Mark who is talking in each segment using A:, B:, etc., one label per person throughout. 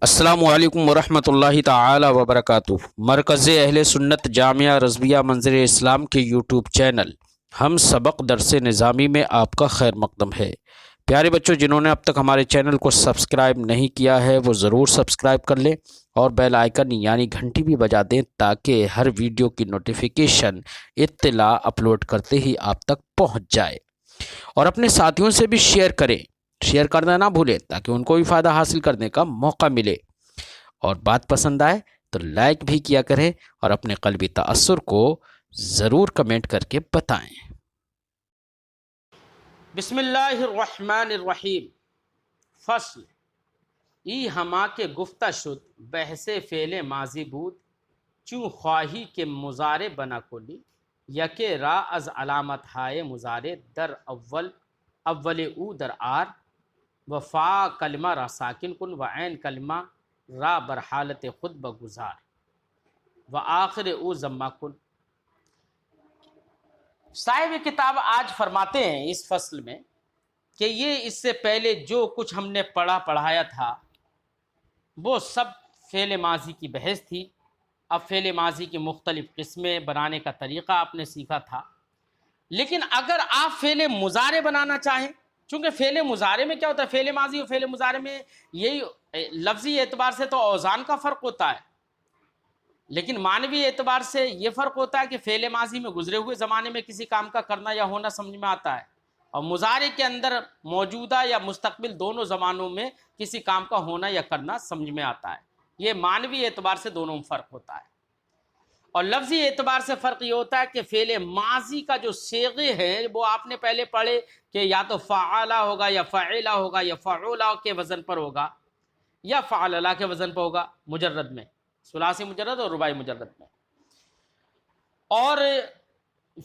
A: السلام علیکم ورحمۃ اللہ تعالی وبرکاتہ۔ مرکز اہل سنت جامعہ رضویہ منظر اسلام کے یوٹیوب چینل ہم سبق درس نظامی میں آپ کا خیر مقدم ہے۔ پیارے بچوں، جنہوں نے اب تک ہمارے چینل کو سبسکرائب نہیں کیا ہے وہ ضرور سبسکرائب کر لیں اور بیل آئیکن یعنی گھنٹی بھی بجا دیں تاکہ ہر ویڈیو کی نوٹیفیکیشن اطلاع اپلوڈ کرتے ہی آپ تک پہنچ جائے، اور اپنے ساتھیوں سے بھی شیئر کرنا نہ بھولیں تاکہ ان کو بھی فائدہ حاصل کرنے کا موقع ملے، اور بات پسند آئے تو لائک بھی کیا کریں اور اپنے قلبی تأثر کو ضرور کمنٹ کر کے بتائیں۔ بسم اللہ الرحمن الرحیم۔ فصل ای ہما کے گفتہ شد بحث فعل ماضی بود، چون خواہی کے مضارع بنا کلی، یکے را از علامت ہائے مضارع در اول او در آر، و فا کلمہ را ساکن کن و عین کلمہ را بر حالت خود بگزار، و آخر او ضمہ کن۔ صاحب کتاب آج فرماتے ہیں اس فصل میں کہ یہ اس سے پہلے جو کچھ ہم نے پڑھایا تھا وہ سب فعل ماضی کی بحث تھی۔ اب فعل ماضی کی مختلف قسمیں بنانے کا طریقہ آپ نے سیکھا تھا، لیکن اگر آپ فعل مضارع بنانا چاہیں، چونکہ فعل مضارع میں کیا ہوتا ہے، فعل ماضی اور فعل مضارع میں یہی لفظی اعتبار سے تو اوزان کا فرق ہوتا ہے، لیکن معنوی اعتبار سے یہ فرق ہوتا ہے کہ فعل ماضی میں گزرے ہوئے زمانے میں کسی کام کا کرنا یا ہونا سمجھ میں آتا ہے، اور مضارع کے اندر موجودہ یا مستقبل دونوں زمانوں میں کسی کام کا ہونا یا کرنا سمجھ میں آتا ہے۔ یہ معنوی اعتبار سے دونوں میں فرق ہوتا ہے، اور لفظی اعتبار سے فرق یہ ہوتا ہے کہ فعل ماضی کا جو صیغے ہیں وہ آپ نے پہلے پڑھے کہ یا تو فعلہ ہوگا یا فعلہ ہوگا یا فعولہ کے وزن پر ہوگا یا فعللہ کے وزن پر ہوگا، مجرد میں، ثلاثی مجرد اور رباعی مجرد میں۔ اور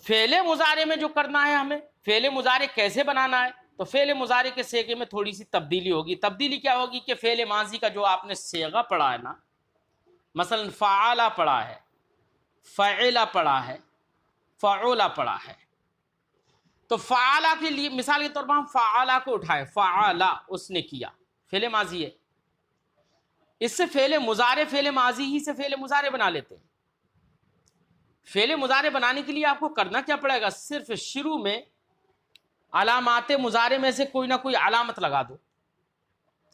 A: فعل مضارع میں جو کرنا ہے ہمیں، فعل مضارع کیسے بنانا ہے، تو فعل مضارع کے صیغے میں تھوڑی سی تبدیلی ہوگی۔ تبدیلی کیا ہوگی کہ فعل ماضی کا جو آپ نے صیغہ پڑھا ہے نا، مثلا فعلہ پڑھا ہے، فعلہ پڑھا ہے، فعولہ پڑھا ہے، تو فعلہ کے لیے مثال کے طور پر ہم فعلہ کو اٹھائے، فعلہ اس نے کیا، فعل ماضی ہے، اس سے فعل مضارع فعل ماضی ہی سے فعل مضارع بنا لیتے ہیں۔ فعل مضارع بنانے کے لیے آپ کو کرنا کیا پڑے گا، صرف شروع میں علامات مضارع میں سے کوئی نہ کوئی علامت لگا دو،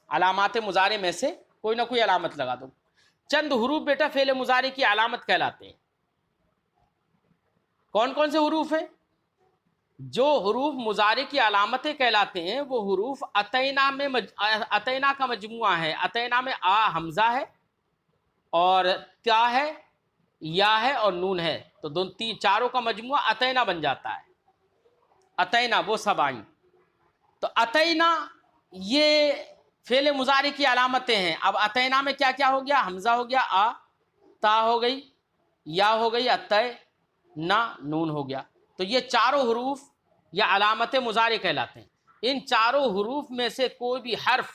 A: علامات مضارع میں سے کوئی نہ کوئی علامت لگا دو۔ چند حروف بیٹا فعل مضارع کی علامت کہلاتے ہیں۔ کون کون سے حروف ہیں؟ جو حروف مضارع کی علامتیں کہلاتے ہیں وہ حروف اتینا کا مجموعہ ہے۔ اتینا میں آ حمزہ ہے اور تا ہے، یا ہے اور نون ہے، تو چاروں کا مجموعہ اتینا بن جاتا ہے۔ اتینا وہ سب آئیں، تو اتینا یہ فعل مضارع کی علامتیں ہیں۔ اب اتینا میں کیا کیا ہو گیا، حمزہ ہو گیا، آ، تا ہو گئی، یا ہو گئی، اتے، نا، نون ہو گیا، تو یہ چاروں حروف یا علامت مضارع کہلاتے ہیں۔ ان چاروں حروف میں سے کوئی بھی حرف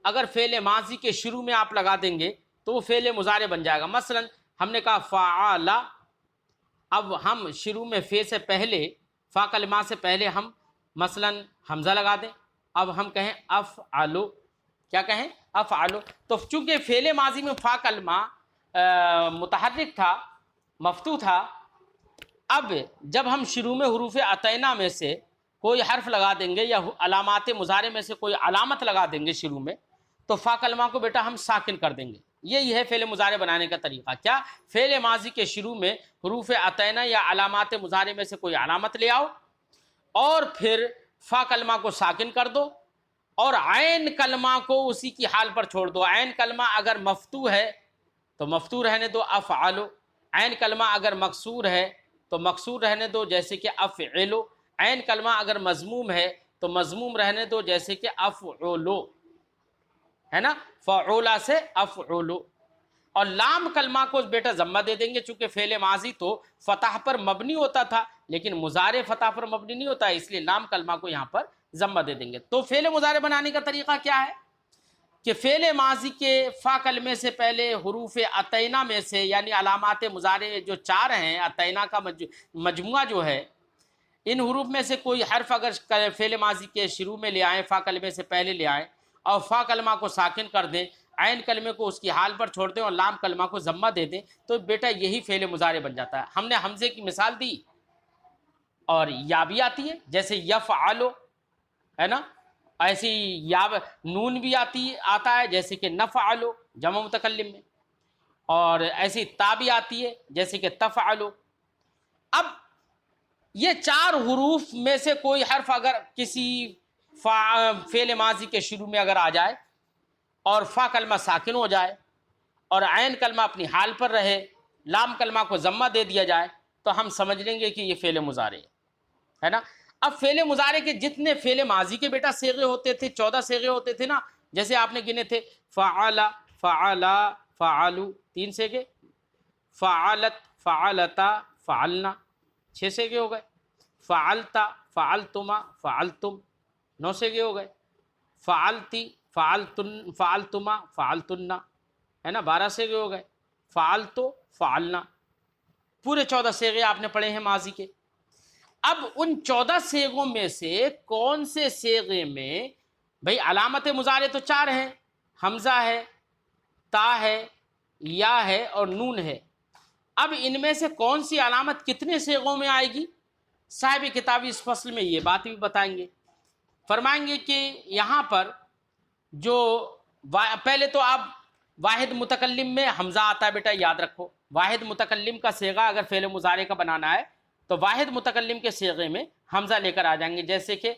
A: اگر فعل ماضی کے شروع میں آپ لگا دیں گے تو وہ فعل مضارع بن جائے گا۔ مثلا ہم نے کہا فعلا، اب ہم شروع میں فے سے پہلے، فا کلمہ سے پہلے ہم مثلا حمزہ لگا دیں، اب ہم کہیں افعلو، کیا کہیں، افعلو، تو چونکہ فعل ماضی میں فا کلمہ متحرک تھا، مفتوح تھا، اب جب ہم شروع میں حروف اتینا میں سے کوئی حرف لگا دیں گے یا علامات مضارع میں سے کوئی علامت لگا دیں گے شروع میں، تو فا کلمہ کو بیٹا ہم ساکن کر دیں گے۔ یہی ہے فعل مضارع بنانے کا طریقہ، کیا، فعل ماضی کے شروع میں حروف اتینا یا علامات مضارع میں سے کوئی علامت لے آؤ، اور پھر فا کلمہ کو ساکن کر دو، اور عین کلمہ کو اسی کی حال پر چھوڑ دو۔ عین کلمہ اگر مفتوح ہے تو مفتوح رہنے دو، افعلو، عین کلمہ اگر مکسور ہے تو مکسور رہنے دو، جیسے کہ افعلو، عین کلمہ اگر مضموم ہے تو مضموم رہنے دو، جیسے کہ افعلو، ہے نا، فعولا سے افعلو۔ اور لام کلمہ کو بیٹا ضمہ دے دیں گے، چونکہ فعل ماضی تو فتح پر مبنی ہوتا تھا لیکن مضارع فتح پر مبنی نہیں ہوتا ہے، اس لیے لام کلمہ کو یہاں پر ضمہ دے دیں گے۔ تو فعل مضارع بنانے کا طریقہ کیا ہے کہ فعل ماضی کے فا کلمے سے پہلے حروف اتینا میں سے، یعنی علامات مضارع جو چار ہیں، اتینا کا مجموعہ جو ہے، ان حروف میں سے کوئی حرف اگر فعل ماضی کے شروع میں لے آئیں، فا کلمے سے پہلے لے آئیں اور فا کلمہ کو ساکن کر دیں، عین کلمے کو اس کی حال پر چھوڑ دیں اور لام کلمہ کو ضمہ دے دیں تو بیٹا یہی فعل مضارع بن جاتا ہے۔ ہم نے حمزے کی مثال دی، اور یا بھی آتی ہے جیسے یفعلو ہے نا، ایسی یا نون بھی آتا ہے جیسے کہ نفعلو جمع متکلم میں، اور ایسی تا بھی آتی ہے جیسے کہ تفعلو۔ اب یہ چار حروف میں سے کوئی حرف اگر کسی فعل ماضی کے شروع میں اگر آ جائے اور فا کلمہ ساکن ہو جائے اور عین کلمہ اپنی حال پر رہے، لام کلمہ کو ضمہ دے دیا جائے تو ہم سمجھ لیں گے کہ یہ فعل مضارع ہے نا۔ اب فعل مضارع کے جتنے فعل ماضی کے بیٹا صیغے ہوتے تھے، 14 صیغے ہوتے تھے نا، جیسے آپ نے گنے تھے فعل، فعلا، فعلو، 3 صیغے، فعلت، فعلتا، فعلنا، 6 صیغے ہو گئے، فعلتا، فعلتما، فعلتم، 9 صیغے ہو گئے، فعلتی، فعلتن، فعلتما، فعلتنا، ہے نا، 12 صیغے ہو گئے، فعلتو، فعلنا، پورے 14 صیغے آپ نے پڑھے ہیں ماضی کے۔ اب ان 14 صیغوں میں سے کون سے صیغے میں، بھئی علامت مضارع تو 4 ہیں، حمزہ ہے، تا ہے، یا ہے اور نون ہے۔ اب ان میں سے کون سی علامت کتنے صیغوں میں آئے گی، صاحب کتاب اس فصل میں یہ بات بھی بتائیں گے۔ فرمائیں گے کہ یہاں پر جو پہلے تو آپ واحد متکلم میں حمزہ آتا ہے بیٹا، یاد رکھو، واحد متکلم کا صیغہ اگر فعل مضارع کا بنانا ہے تو واحد متکلم کے صیغے میں حمزہ لے کر آ جائیں گے، جیسے کہ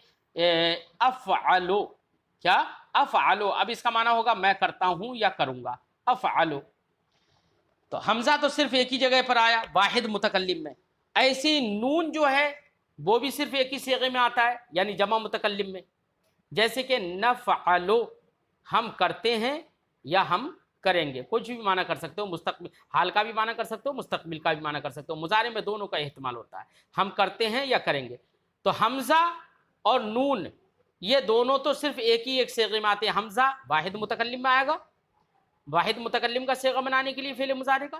A: افعلو، کیا افعلو، اب اس کا معنی ہوگا میں کرتا ہوں یا کروں گا، افعلو، تو حمزہ تو صرف ایک ہی جگہ پر آیا واحد متکلم میں۔ ایسی نون جو ہے وہ بھی صرف ایک ہی صیغے میں آتا ہے یعنی جمع متکلم میں، جیسے کہ نفعلو، ہم کرتے ہیں یا ہم کریں گے، کچھ بھی معنی کر سکتے ہو، مستقبل حال کا بھی معنی کر سکتے ہو، مستقبل کا بھی معنی کر سکتے ہو، مضارع میں دونوں کا احتمال ہوتا ہے، ہم کرتے ہیں یا کریں گے۔ تو حمزہ اور نون یہ دونوں تو صرف ایک صیغے میں آتے ہیں، حمزہ واحد متکلم میں آئے گا، واحد متکلم کا صیغہ بنانے کے لیے فعل مضارع کا،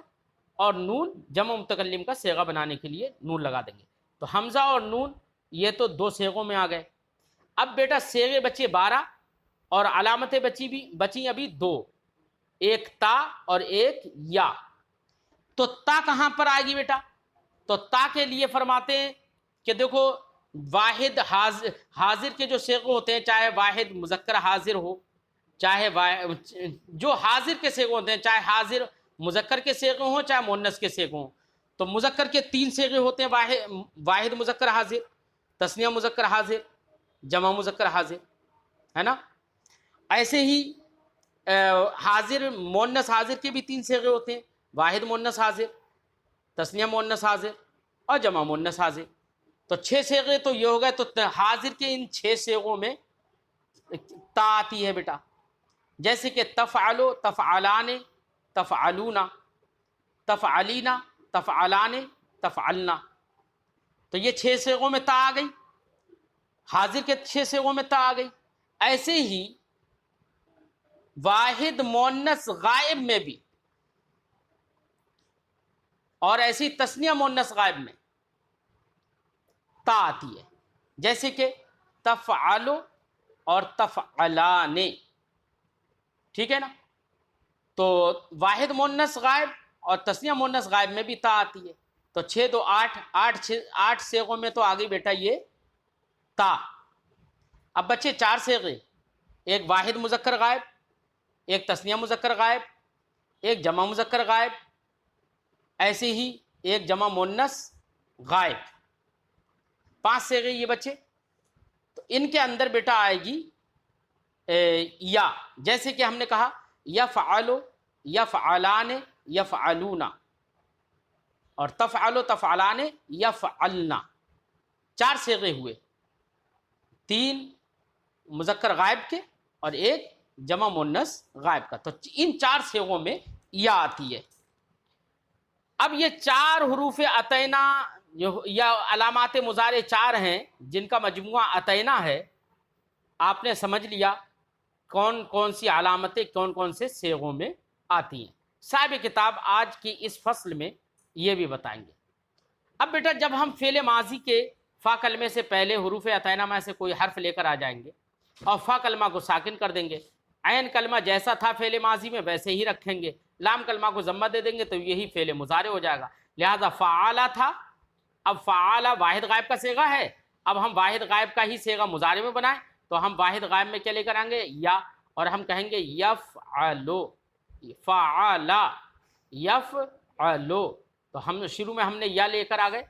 A: اور نون جمع متکلم کا صیغہ بنانے کے لیے نون لگا دیں گے۔ تو حمزہ اور نون یہ تو 2 صیغوں میں آ گئے۔ اب بیٹا صیغے بچے 12 اور علامتیں بچی ابھی 2، ایک تا اور ایک یا۔ تو تا کہاں پر آئے گی بیٹا؟ تو تا کے لیے فرماتے ہیں کہ دیکھو واحد حاضر کے جو صیغے ہوتے ہیں، چاہے واحد مذکر حاضر ہو، چاہے جو حاضر کے صیغے ہوتے ہیں، چاہے حاضر مذکر کے صیغے ہوں چاہے مؤنث کے صیغے ہوں، تو مذکر کے 3 صیغے ہوتے ہیں، واحد مذکر حاضر، تثنیہ مذکر حاضر، جمع مذکر حاضر، ہے نا۔ ایسے ہی حاضر مؤنث حاضر کے بھی 3 صیغے ہوتے ہیں، واحد مؤنث حاضر، تثنیہ مؤنث حاضر اور جمع مؤنث حاضر۔ تو 6 صیغے تو یہ ہو گئے۔ تو حاضر کے ان 6 صیغوں میں تا آتی ہے بیٹا، جیسے کہ تفعلو، تفعلان، تفعلون، تفعلینا، تفعلان، تفعلنا، تو یہ 6 صیغوں میں تا آ گئی، حاضر کے 6 صیغوں میں تا آ گئی۔ ایسے ہی واحد مؤنث غائب میں بھی، اور ایسی تثنیہ مؤنث غائب میں تا آتی ہے، جیسے کہ تفعلو اور تفعلان، ٹھیک ہے نا۔ تو واحد مؤنث غائب اور تثنیہ مؤنث غائب میں بھی تا آتی ہے۔ تو 6 2 8 صیغوں میں تو آ گئی بیٹا یہ تا۔ اب بچے 4 صیغے، ایک واحد مذکر غائب، ایک تثنیہ مذکر غائب، ایک جمع مذکر غائب، ایسے ہی ایک جمع مؤنث غائب، 5 صیغے یہ بچے۔ تو ان کے اندر بیٹا آئے گی یا، جیسے کہ ہم نے کہا یفعلو، یفعلان، یفعلون، اور تفعلو، تفعلان، یفعلنا، 4 صیغے ہوئے، 3 مذکر غائب کے اور ایک جمع مؤنث غائب کا۔ تو ان 4 صیغوں میں یا آتی ہے۔ اب یہ 4 حروف اتینا یا علامات مضارع 4 ہیں جن کا مجموعہ اتینا ہے، آپ نے سمجھ لیا کون کون سی علامتیں کون کون سے صیغوں میں آتی ہیں۔ صاحب کتاب آج کی اس فصل میں یہ بھی بتائیں گے۔ اب بیٹا جب ہم فعل ماضی کے فا کلمے سے پہلے حروف اتینا میں سے کوئی حرف لے کر آ جائیں گے اور فا کلمہ کو ساکن کر دیں گے عین کلمہ جیسا تھا فعل ماضی میں ویسے ہی رکھیں گے، لام کلمہ کو ضمہ دے دیں گے تو یہی فعل مضارع ہو جائے گا۔ لہذا فعال تھا، اب فعال واحد غائب کا صیغہ ہے، اب ہم واحد غائب کا ہی صیغہ مضارع میں بنائیں تو ہم واحد غائب میں کیا لے کر آئیں گے؟ یا، اور ہم کہیں گے یفعلو، فعال یفعلو، تو ہم شروع میں ہم نے یا لے کر آ گئے،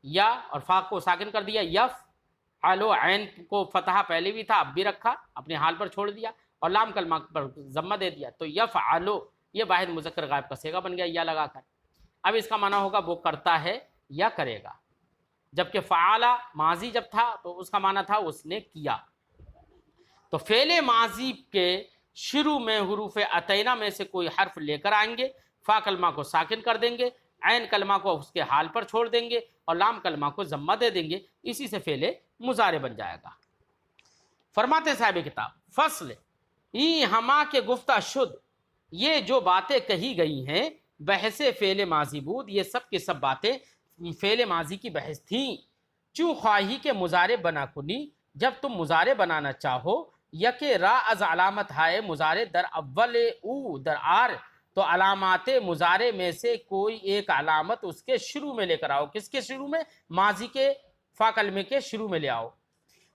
A: یا اور فا کو ساکن کر دیا، یفعلو، عین کو فتحہ پہلے بھی تھا اب بھی رکھا، اپنے حال پر چھوڑ دیا، اور لام کلمہ پر ضمہ دے دیا، تو یفعلو یہ واحد مذکر غائب کا صیغہ بن گیا یا لگا کر۔ اب اس کا معنی ہوگا وہ کرتا ہے یا کرے گا، جبکہ فعال ماضی جب تھا تو اس کا معنی تھا اس نے کیا۔ تو فعل ماضی کے شروع میں حروف اتینہ میں سے کوئی حرف لے کر آئیں گے، فا کلمہ کو ساکن کر دیں گے، عین کلمہ کو اس کے حال پر چھوڑ دیں گے، اور لام کلمہ کو ضمہ دے دیں گے، اسی سے فعل مضارع بن جائے گا۔ فرماتے صاحب کتاب فصل ای ہما کے گفتہ شد، یہ جو باتیں کہی گئی ہیں بحث فعل ماضی بود، یہ سب کی سب باتیں فعل ماضی کی بحث تھیں۔ چوں خواہی کے مضارع بنا کنی، جب تم مضارع بنانا چاہو، یک را از علامت ہائے مضارع در اول او در آر، تو علامات مضارع میں سے کوئی ایک علامت اس کے شروع میں لے کر آؤ۔ کس کے شروع میں؟ ماضی کے فا کلمے کے شروع میں لے آؤ۔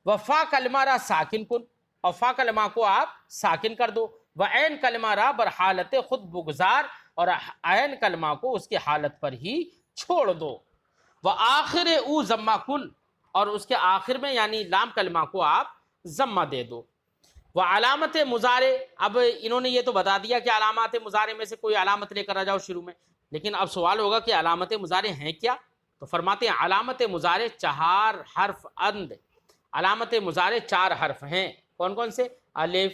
A: و فا کلمہ را ساکن کن، اور فا کلمہ کو آپ ساکن کر دو، و عین کلمہ را بر حالت خود بگزار، اور عین کلمہ کو اس کے حالت پر ہی چھوڑ دو۔ و آخر او ضمہ کن، اور اس کے آخر میں یعنی لام کلمہ کو آپ ضمہ دے دو۔ وہ علامت مضارع، اب انہوں نے یہ تو بتا دیا کہ علامات مضارع میں سے کوئی علامت لے کر آ جاؤ شروع میں، لیکن اب سوال ہوگا کہ علامت مضارع ہیں کیا؟ تو فرماتے ہیں علامت مضارع 4 حرف اند، علامت مضارع 4 حرف ہیں۔ کون کون سے؟ الف،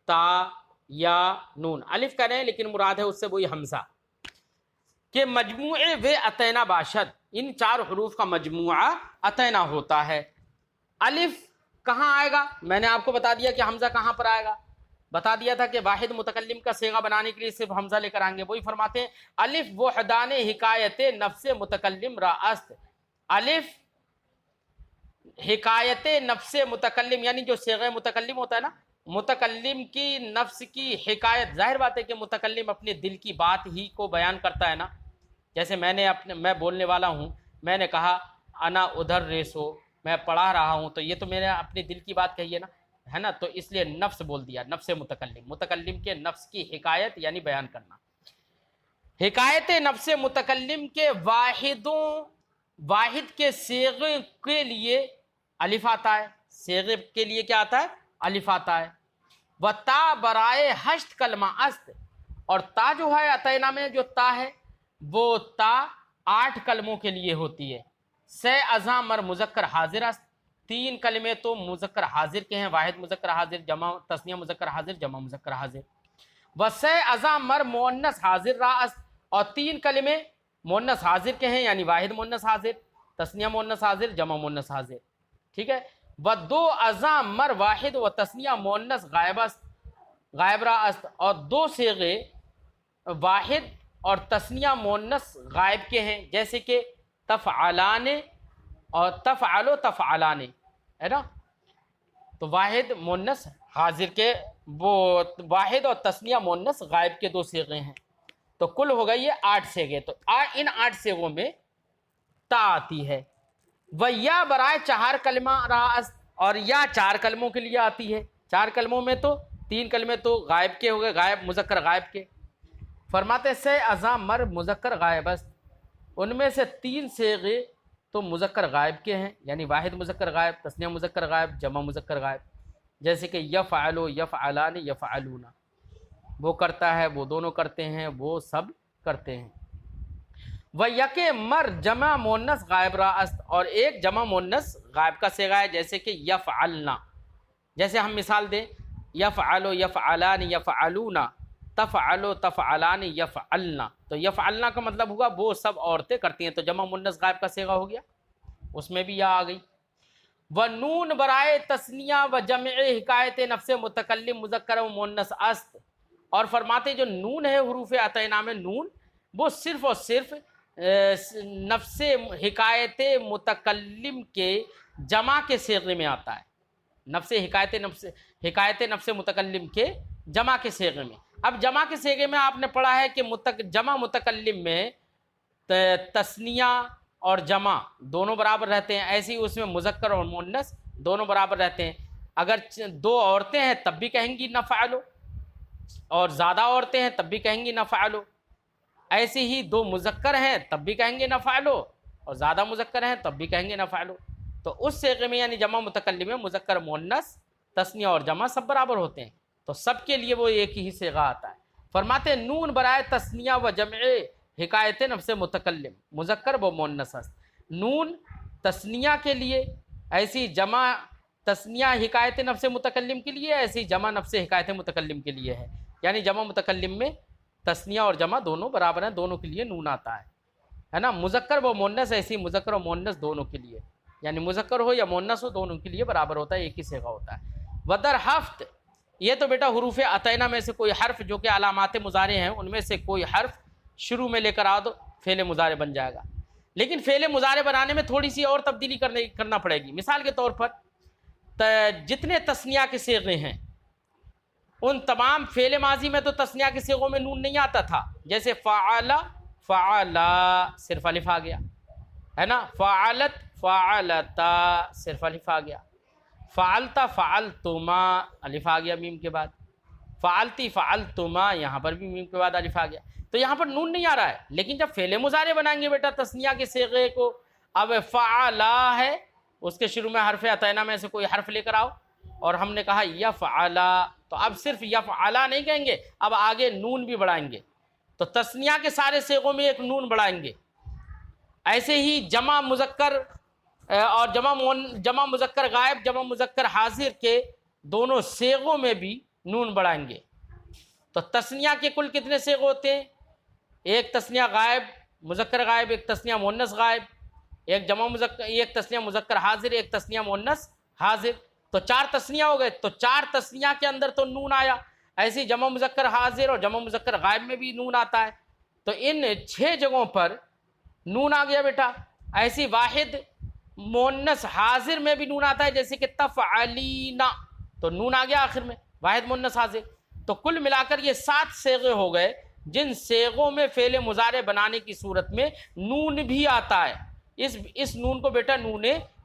A: تا، یا، نون۔ الف کہہ رہے ہیں لیکن مراد ہے اس سے وہی حمزہ، کہ مجموعے و اتینا باشد، ان 4 حروف کا مجموعہ اتینا ہوتا ہے۔ الف کہاں آئے گا؟ میں نے آپ کو بتا دیا کہ حمزہ کہاں پر آئے گا، بتا دیا تھا کہ واحد متکلم کا صیغہ بنانے کے لیے صرف حمزہ لے کر آئیں گے۔ وہی فرماتے ہیں الف وحدان حکایت نفس متکلم را است، الف حکایت نفس متکلم، یعنی جو صیغہ متکلم ہوتا ہے نا، متکلم کی نفس کی حکایت، ظاہر بات ہے کہ متکلم اپنے دل کی بات ہی کو بیان کرتا ہے نا، جیسے میں بولنے والا ہوں، میں نے کہا انا ادھر ریسو، میں پڑھا رہا ہوں، تو یہ تو میں نے اپنے دل کی بات کہی ہے نا، تو اس لیے نفس بول دیا، نفس متکلم، متکلم کے نفس کی حکایت یعنی بیان کرنا۔ حکایت نفس متکلم کے واحد کے صیغے کے لیے الف آتا ہے، صیغے کے لیے کیا آتا ہے؟ الف آتا ہے۔ و تا برائے 8 کلمہ است، اور تا جو ہے اتینا میں جو تا ہے وہ تا 8 کلموں کے لیے ہوتی ہے۔ سے ازاں مر مذکر حاضر است، 3 کلمے تو مذکر حاضر کے ہیں، واحد مذکر حاضر، جمع تثنیہ مذکر حاضر، جمع مذکر حاضر۔ و سے ازاں مر مؤنث حاضر را است، اور 3 کلمے مؤنث حاضر کے ہیں، یعنی واحد مؤنث حاضر، تثنیہ مؤنث حاضر، جمع مؤنث حاضر، ٹھیک ہے۔ و 2 ازاں مر واحد و تثنیہ مؤنث غائب است، غائب را است، اور 2 صیغے واحد اور تثنیہ مؤنث غائب کے ہیں، جیسے کہ تفعلان اور تفعلو تفعلان، ہے نا، تو واحد مؤنث حاضر کے وہ واحد اور تثنیہ مؤنث غائب کے 2 صیغے ہیں، تو کل ہو گئی یہ 8 صیغے۔ تو ان 8 صیغوں میں تا آتی ہے۔ و یا برائے 4 کلمہ را است، اور یا 4 کلموں کے لیے آتی ہے۔ 4 کلموں میں تو 3 کلمے تو غائب کے ہو گئے، غائب مذکر غائب کے۔ فرماتے سے ازاں مر مذکر غائب است، ان میں سے 3 صیغے تو مذکر غائب کے ہیں، یعنی واحد مذکر غائب، تثنیہ مذکر غائب، جمع مذکر غائب، جیسے کہ یفعلو، یفعلان، یفعلون، وہ کرتا ہے، وہ دونوں کرتے ہیں، وہ سب کرتے ہیں۔ و یک مر جمع مؤنث غائب را است، اور ایک جمع مؤنث غائب کا صیغہ ہے، جیسے کہ یفعلنا، جیسے ہم مثال دیں یفعلو، یفعلان، یفعلون، تفعلو، تفعلان، یفعلنا، تو یفعلنا کا مطلب ہوا وہ سب عورتیں کرتی ہیں، تو جمع مؤنث غائب کا صیغہ ہو گیا، اس میں بھی یا آ گئی۔ و نون برائے تثنیہ و جمع حکایت نفس متکلم مذکر و مؤنث است، اور فرماتے جو نون ہے حروف اتینا میں نون، وہ صرف اور صرف نفس حکایت متکلم کے جمع کے صیغے میں آتا ہے، نفس حکایت نفس متکلم کے جمع کے صیغے میں۔ اب جمع کے صیغے میں آپ نے پڑھا ہے کہ جمع متکلم میں تثنیہ اور جمع دونوں برابر رہتے ہیں، ایسے ہی اس میں مذکر اور مؤنث دونوں برابر رہتے ہیں۔ اگر دو عورتیں ہیں تب بھی کہیں گی نفعلو، اور زیادہ عورتیں ہیں تب بھی کہیں گی نفعلو، ایسے ہی دو مذکر ہیں تب بھی کہیں گے نفعلو، اور زیادہ مذکر ہیں تب بھی کہیں گے نفعلو۔ تو اس صیغے میں یعنی جمع متکلم میں مذکر مؤنث تثنیہ اور جمع سب برابر ہوتے ہیں، تو سب کے لیے وہ ایک ہی صیغہ آتا ہے۔ فرماتے ہیں نون برائے تثنیہ و جمع حکایت نفس متکلم مذکر و مؤنث است۔ نون تثنیہ کے لیے، ایسی جمع تثنیہ حکایت نفس متکلم کے لیے، ایسی جمع نفس حکایت متکلم کے لیے ہے۔ یعنی جمع متکلم میں تثنیہ اور جمع دونوں برابر ہیں، دونوں کے لیے نون آتا ہے نا۔ مذکر و مؤنث، ایسی مذکر و مؤنث دونوں کے لیے، یعنی مذکر ہو یا مؤنث ہو دونوں کے لیے برابر ہوتا ہے، ایک ہی صیغہ ہوتا ہے۔ ودر ہفت، یہ تو بیٹا حروف عطینہ میں سے کوئی حرف جو کہ علامات مضارع ہیں ان میں سے کوئی حرف شروع میں لے کر آ دو، فعل مضارع بن جائے گا۔ لیکن فعل مضارع بنانے میں تھوڑی سی اور تبدیلی کرنا پڑے گی۔ مثال کے طور پر جتنے تثنیہ کے صیغے ہیں ان تمام فعل ماضی میں تو تثنیہ کے صیغوں میں نون نہیں آتا تھا، جیسے فعل فعلا صرف الف آ گیا ہے نا، فعلت فعلتا صرف الف آ گیا، فعلتا فعلتما الف آ گیا میم کے بعد، فعلتی فعلتما یہاں پر بھی میم کے بعد الف آ گیا، تو یہاں پر نون نہیں آ رہا ہے۔ لیکن جب فعل مضارع بنائیں گے بیٹا تثنیہ کے صیغے کو، اب فعلا ہے اس کے شروع میں حرف عطینہ میں سے کوئی حرف لے کر آؤ، اور ہم نے کہا یفعلا، تو اب صرف یفعلا نہیں کہیں گے، اب آگے نون بھی بڑھائیں گے، تو تثنیہ کے سارے صیغوں میں ایک نون بڑھائیں گے۔ ایسے ہی جمع مذکر اور جمع مذکر غائب، جمع مذکر حاضر کے دونوں صیغوں میں بھی نون بڑھائیں گے۔ تو تثنیہ کے کل کتنے صیغے ہوتے ہیں؟ ایک تثنیہ غائب مذکر غائب، ایک تثنیہ مؤنث غائب، ایک تثنیہ مذکر حاضر، ایک تثنیہ مؤنث حاضر، تو 4 تثنیہ ہو گئے۔ تو 4 تثنیہ کے اندر تو نون آیا، ایسی جمع مذکر حاضر اور جمع مذکر غائب میں بھی نون آتا ہے، تو ان 6 جگہوں پر نون آ گیا بیٹا۔ ایسی واحد مؤنث حاضر میں بھی نون آتا ہے، جیسے کہ تفعلینا، تو نون آ گیا آخر میں، واحد مؤنث حاضر۔ تو کل ملا کر یہ 7 صیغے ہو گئے جن صیغوں میں فعل مضارع بنانے کی صورت میں نون بھی آتا ہے۔ اس نون کو بیٹا نون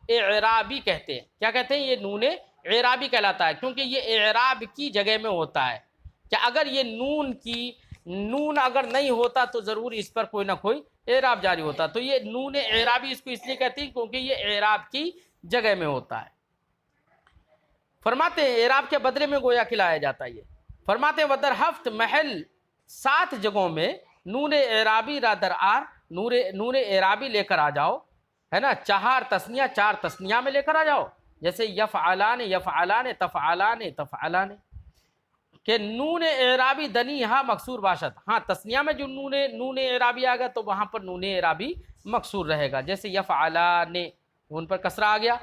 A: اعرابی کہتے ہیں۔ کیا کہتے ہیں؟ یہ نون اعرابی کہلاتا ہے، کیونکہ یہ اعراب کی جگہ میں ہوتا ہے، کہ اگر یہ نون اگر نہیں ہوتا تو ضرور اس پر کوئی نہ کوئی اعراب جاری ہوتا، تو یہ نون اعرابی اس کو اس لیے کہتے ہیں کیونکہ یہ اعراب کی جگہ میں ہوتا ہے۔ فرماتے ہیں اعراب کے بدلے میں گویا کھلایا جاتا ہے یہ۔ فرماتے ہیں ودر ہفت محل 7 جگہوں میں نون اعرابی را در آر، نون اعرابی لے کر آ جاؤ، ہے نا، 4 تثنیہ میں لے کر آ جاؤ، جیسے یفعلان یفعلان تفعلان تفعلان، کہ نون اعرابی دنی ہاں مکسور باشد، ہاں تثنیہ میں جو نون اعرابی آ گیا تو وہاں پر نون اعرابی مکسور رہے گا، جیسے یفعلان ان پر کسرہ آ گیا۔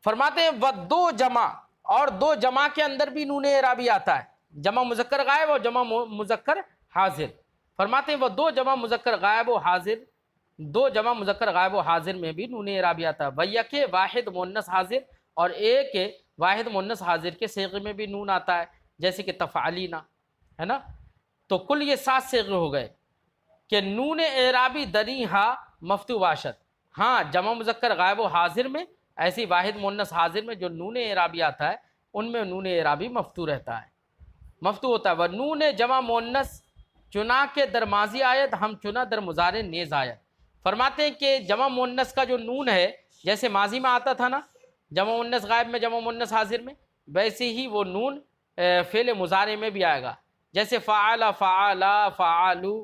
A: فرماتے ہیں ودو جمع، اور 2 جمع کے اندر بھی نون اعرابی آتا ہے، جمع مذکر غائب اور جمع مذکر حاضر۔ فرماتے ہیں وہ 2 جمع مذکر غائب و حاضر، 2 جمع مذکر غائب و حاضر میں بھی نون اعرابی آتا ہے، ویک واحد مؤنث حاضر، اور ایک واحد مؤنث حاضر کے صیغے میں بھی نون آتا ہے، جیسے کہ تفعلینا، ہے نا۔ تو کل یہ 7 صیغے ہو گئے کہ نون اعرابی دنی ہا مفتوح باشد، ہاں جمع مذکر غائب و حاضر میں، ایسی واحد مؤنث حاضر میں جو نون اعرابی آتا ہے ان میں نون اعرابی مفتوح رہتا ہے، مفتوح ہوتا ہے۔ وہ نون جمع مؤنث چنا کے در ماضی آیت، ہم چنا در مضارع نیز آیت۔ فرماتے ہیں کہ جمع مؤنث کا جو نون ہے جیسے ماضی میں آتا تھا نا، جمع مؤنث غائب میں جمع مؤنث حاضر میں، ویسے ہی وہ نون فعل مضارع میں بھی آئے گا، جیسے فعل فعلا فعلو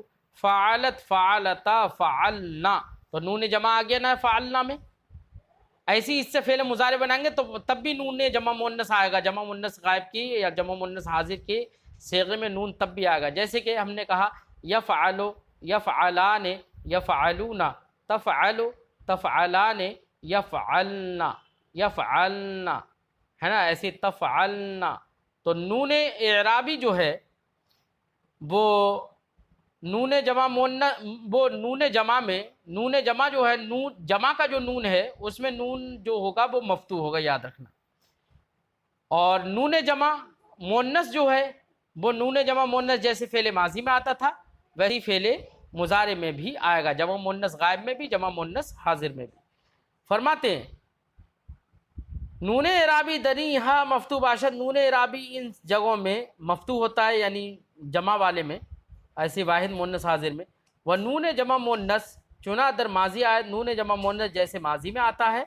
A: فعلت فعلتا فعلنا، تو نون جمع آ گیا نا فعلنا میں۔ ایسی اس سے فعل مضارع بنائیں گے تو تب بھی نون جمع مؤنث آئے گا، جمع مؤنث غائب کی یا جمع مؤنث حاضر کے صیغے میں نون تب بھی آئے گا، جیسے کہ ہم نے کہا یفعلو یفعلان یفعلون تفعلو تفعلان یفعلنا یفعلنا، ہے نا، ایسی تفعلنا۔ تو نون اعرابی جو ہے وہ نون جمع میں نون جمع جو ہے، نون جمع کا جو نون ہے اس میں نون جو ہوگا وہ مفتوح ہوگا، یاد رکھنا۔ اور نون جمع مونس جو ہے وہ نون جمع مونس جیسے فعل ماضی میں آتا تھا ویسے فعل مضارع میں بھی آئے گا، جمع مونس غائب میں بھی، جمع مونس حاضر میں بھی۔ فرماتے ہیں نون اعرابی دری ہاں مفتوح باشد، نون اعرابی ان جگہوں میں مفتوح ہوتا ہے، یعنی جمع والے میں، ایسے واحد مونس حاضر میں۔ وہ نون جمع مونس چنا در ماضی آیت، نون جمع مونس جیسے ماضی میں آتا ہے،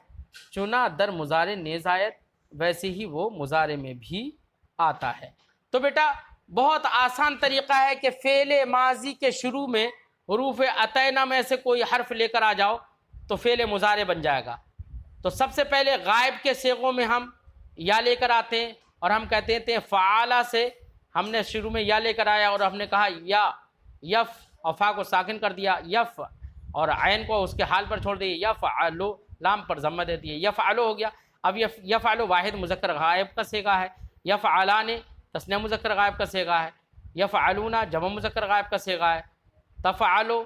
A: چنا در مضارع نیز آیت، ویسے ہی وہ مضارع میں بھی آتا ہے۔ تو بیٹا بہت آسان طریقہ ہے کہ فعل ماضی کے شروع میں حروف عطینہ میں سے کوئی حرف لے کر آ جاؤ تو فعل مضارع بن جائے گا۔ تو سب سے پہلے غائب کے صیغوں میں ہم یا لے کر آتے ہیں اور ہم کہتے ہیں فعالہ سے ہم نے شروع میں یا لے کر آیا اور ہم نے کہا یا، یف اور فا کو ساکن کر دیا، یف، اور عین کو اس کے حال پر چھوڑ دیا، یفعلو لام پر ضمہ دے دیا، یفعلو ہو گیا۔ اب یفعلو واحد مذکر غائب کا صیغہ ہے، یفعلان تثنیہ مذکر غائب کا صیغہ ہے، یفعلون جمع مذکر غائب کا صیغہ ہے، تفعلو۔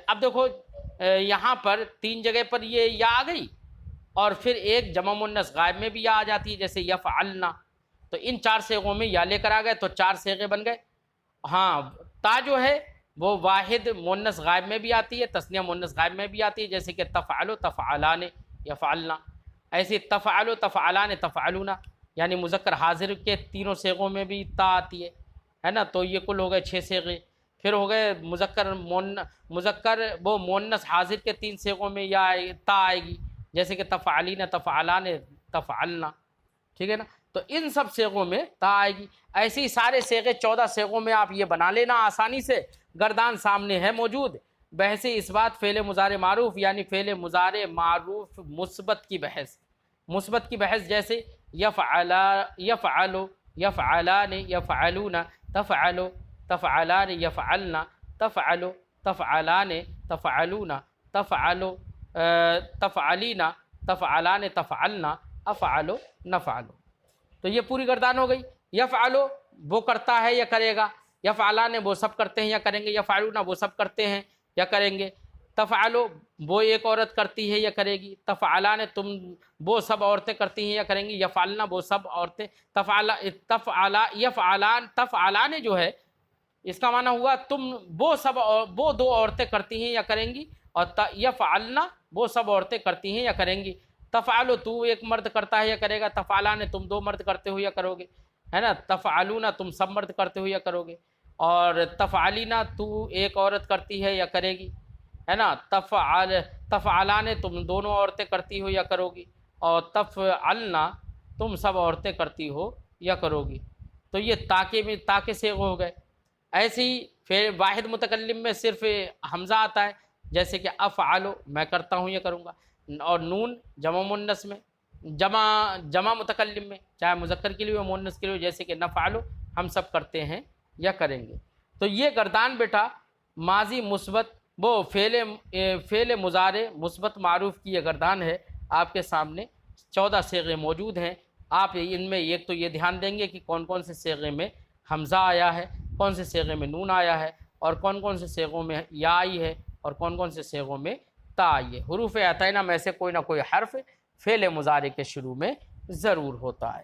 A: اب دیکھو یہاں پر 3 جگہ پر یہ یا آ گئی اور پھر ایک جمع مونس غائب میں بھی یا آ جاتی ہے جیسے یفعلنا، تو ان 4 صیغوں میں یا لے کر آ گئے تو 4 صیغے بن گئے۔ ہاں تا جو ہے وہ واحد مونس غائب میں بھی آتی ہے، تثنیہ مونس غائب میں بھی آتی ہے جیسے کہ تفعلو تفعلان یفعلنا، ایسے تفعلو تفعلان تفعلون، یعنی مذکر حاضر کے تینوں صیغوں میں بھی تا آتی ہے نا۔ تو یہ کل ہو گئے 6 صیغے۔ پھر ہو گئے مذکر وہ مونس حاضر کے 3 صیغوں میں یا تا آئے گی جیسے کہ تفعلین تفعلان تفعلنا، ٹھیک ہے نا۔ تو ان سب صیغوں میں تا آئے گی۔ ایسے ہی سارے صیغے 14 صیغوں میں آپ یہ بنا لینا آسانی سے، گردان سامنے ہے موجود۔ بحث اس بات فعل مضارع معروف یعنی فعل مضارع معروف مثبت کی بحث، مثبت کی بحث جیسے یفعلو یفعلان یفعلون تفعلو تفعلان یفعلنا تفعلو تفعلان تفعلون تفعلو تفعلین تفعلان تفعلنا افعلو نفعلو۔ تو یہ پوری گردان ہو گئی۔ یفعلو وہ کرتا ہے یا کرے گا، یفعلان وہ سب کرتے ہیں یا کریں گے، یفعلون وہ سب کرتے ہیں یا کریں گے، تفعلو وہ ایک عورت کرتی ہے یا کرے گی، تفعلان تم وہ سب عورتیں کرتی ہیں یا کریں گی، یفعلنا وہ سب عورتیں، یفعلان تفعلان جو ہے اس کا معنی ہوا تم وہ 2 عورتیں کرتی ہیں یا کریں گی، اور یفعلنا وہ سب عورتیں کرتی ہیں یا کریں گی، تفعلو تو ایک مرد کرتا ہے یا کرے گا، تفعلان تم 2 مرد کرتے ہو یا کرو گے، ہے نا، تفعلون تم سب مرد کرتے ہو یا کرو گے، اور تفعلینا تو ایک عورت کرتی ہے یا کرے گی، ہے نا، تفعلان تم دونوں عورتیں کرتی ہو یا کرو گی، اور تفعلنا تم سب عورتیں کرتی ہو یا کرو گی۔ تو یہ تاکہ صیغے ہو گئے۔ ایسے ہی پھر واحد متکلم میں صرف حمزہ آتا ہے جیسے کہ افعلو میں کرتا ہوں یا کروں گا، اور نون جمع مونس میں، جمع متکلم میں چاہے مذکر کے لیے ہو مونس کے لیے جیسے کہ نفعلو ہم سب کرتے ہیں یا کریں گے۔ تو یہ گردان بیٹا ماضی مثبت وہ فعل مضارع مثبت معروف کی یہ گردان ہے، آپ کے سامنے 14 صیغے موجود ہیں۔ آپ ان میں ایک تو یہ دھیان دیں گے کہ کون کون سے صیغے میں حمزہ آیا ہے، کون سے صیغے میں نون آیا ہے، اور کون کون سے صیغوں میں یا آئی ہے، اور کون کون سے صیغوں میں تا آئی ہے۔ حروف عطینہ میں سے کوئی نہ کوئی حرف فعل مضارع کے شروع میں ضرور ہوتا ہے۔